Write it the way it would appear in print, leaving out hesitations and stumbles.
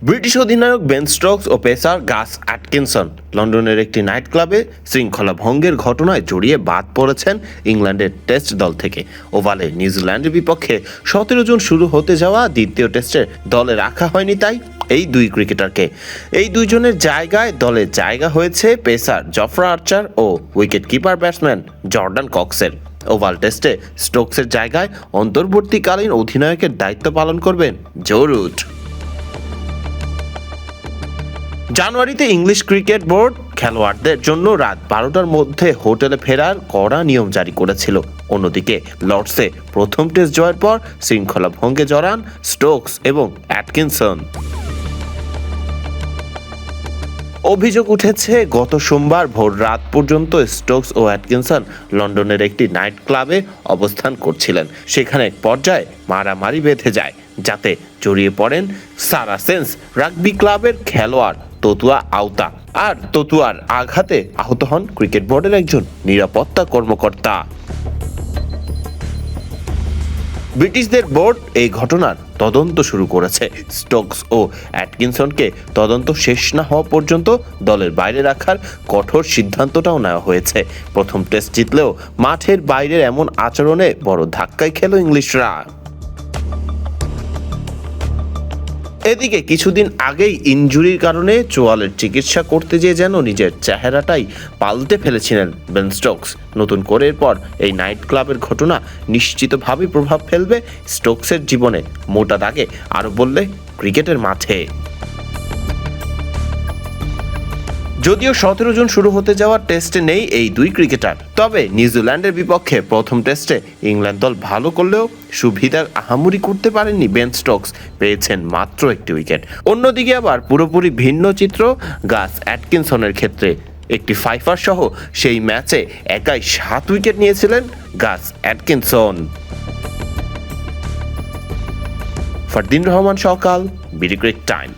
British অধিনায়ক Ben Stokes ও pacer গাস Atkinson লন্ডনের একটি নাইট ক্লাবে শৃঙ্খলা ভঙ্গের ঘটনায় জড়িয়ে বাদ পড়েছেন ইংল্যান্ডের টেস্ট দল থেকে। ওভালে নিউজিল্যান্ডের বিপক্ষে 17 জুন শুরু হতে যাওয়া দ্বিতীয় টেস্টে দলে রাখা হয়নি তাই এই দুই ক্রিকেটারকে। এই দুইজনের জায়গায় দলে জায়গা হয়েছে পেসার জফরা আর্চার ও উইকেট কিপার ব্যাটসম্যান জর্ডান কক্সের। ওভাল টেস্টে স্টোকসের জায়গায় অন্তর্বর্তীকালীন অধিনায়কের দায়িত্ব পালন করবেন জো রুট। জানুয়ারিতে ইংলিশ ক্রিকেট বোর্ড খেলোয়াড়দের জন্য রাত 12টার মধ্যে হোটেলে ফেরার কড়া নিয়ম জারি করেছিল। অন্যদিকে লর্ডসে প্রথম টেস্ট জয়ের পর শৃঙ্খলা ভঙ্গে জড়ান স্টোকস এবং অ্যাটকিনসন। অভিযোগ উঠেছে গত সোমবার ভোর রাত পর্যন্ত স্টোকস ও অ্যাটকিনসন লন্ডনের একটি নাইট ক্লাবে অবস্থান করছিলেন। সেখানে এক পর্যায়ে মারামারি বেঁধে যায়, যাতে জড়িয়ে পড়েন সারাসেন্স রাগবি ক্লাবের খেলোয়াড় ততুয়া আউতা। আর ততুয়ার আঘাতে আহত হন ক্রিকেট বোর্ডের একজন নিরাপত্তা কর্মকর্তা। ব্রিটিশদের বোর্ড এই ঘটনার তদন্ত শুরু করেছে। স্টোকস ও অ্যাটকিনসনকে তদন্ত শেষ না হওয়া পর্যন্ত দলের বাইরে রাখার কঠোর সিদ্ধান্তটাও নেওয়া হয়েছে। প্রথম টেস্ট জিতলেও মাঠের বাইরের এমন আচরণে বড় ধাক্কাই খেল ইংলিশরা। এদিকে কিছুদিন আগেই ইনজুরির কারণে চোয়ালের চিকিৎসা করতে যেয়ে যেন নিজের চেহারাটাই পাল্টে ফেলেছিলেন বেন স্টোকস। নতুন করে এরপর এই নাইট ক্লাবের ঘটনা নিশ্চিতভাবেই প্রভাব ফেলবে স্টোকসের জীবনে, মোটা দাগে আরও বললে ক্রিকেটের মাঠে। যদিও 17 জুন শুরু হতে যাওয়া টেস্টে নেই এই দুই ক্রিকেটার, তবে নিউজিল্যান্ডের বিপক্ষে প্রথম টেস্টে ইংল্যান্ড দল ভালো করলেও সুবিধার আহামরি করতে পারেননি বেন স্টোকস, পেয়েছেন মাত্র একটি উইকেট। অন্যদিকে আবার পুরোপুরি ভিন্ন চিত্র গাস অ্যাটকিনসনের ক্ষেত্রে। একটি ফাইফার সহ সেই ম্যাচে একাই 7 উইকেট নিয়েছিলেন গাস অ্যাটকিনসন। ফারদিন রহমান সকাল, বিডি ক্রিক টাইম।